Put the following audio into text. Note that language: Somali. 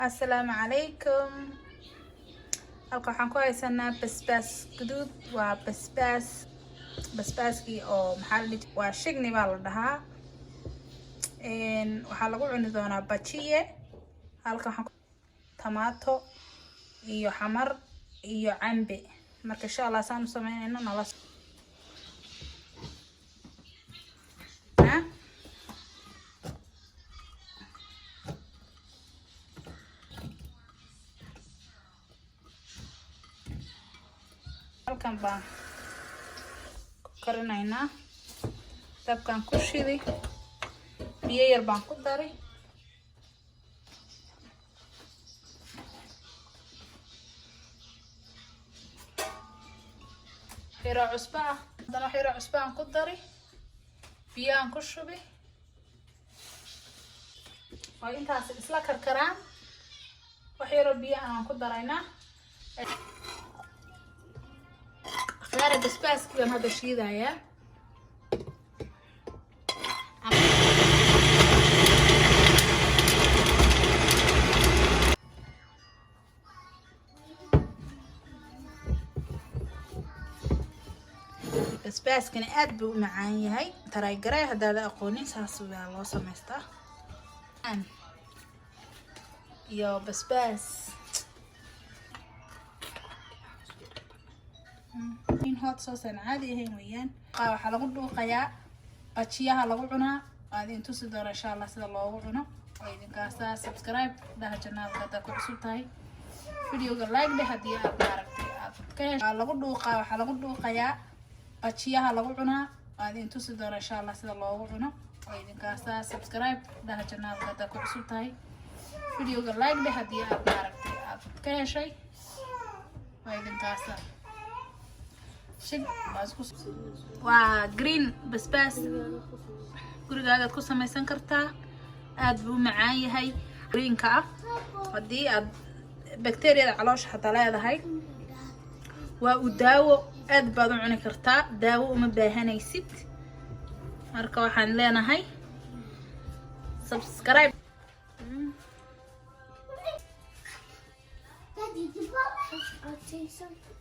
السلام عليكم. halka waxaan ku haysanaa basbaas guduud waa basbaaskii oo maxaa la dhihi waa shigni baa la dhahaa waxaa lagu cuni doonaa bajiye halka waxaan tomato iyo xamar iyo cambe marka insha Allah saan u sameynayno nala halkan baan karinaynaa dabkaan ku shiday biyo yar baan ku daray xiro cusbo ah hadana xiro cusbo aan ku daray biyo aan ku shubay waa intaas isla karkaraan wax yaro biyo aan ku daraynaa خيار البسباس كده هذا الشيء ذا يا البسباس كان أدبو معاي هاي ترى يقرأ هذا أقولني ساسوي الله سمسته يا بسباس هوت صوص عادي هي ويان waxa lagu dhuuqayaa bajiyaha lagu cunaa aad intu si doona insha Allah sida loogu cuno oo idinkaasa subscribe daha channelka hada ku cusub tahay videoga like dheh hadii aad aragtay aad ka hesho lagu dhuuqaa waxa lagu dhuuqayaa bajiyaha lagu cunaa aad intu si doona insha Allah sida loogu cuno oo idinkaasa subscribe daha channelka hada ku cusub tahay videoga like dheh hadii aad aragtay aad ka heshay oo idinkaasa waa green basbaas gurigaaga ku samaysan kartaa aad buu macaan yahay greenka ah hadii aad bacteria caloosha xataa leedahay waa u daawo aad baad u cuni kartaa daawo uma baahanaysid marka waxaan leenahay subscribe Daddy, you want to say something?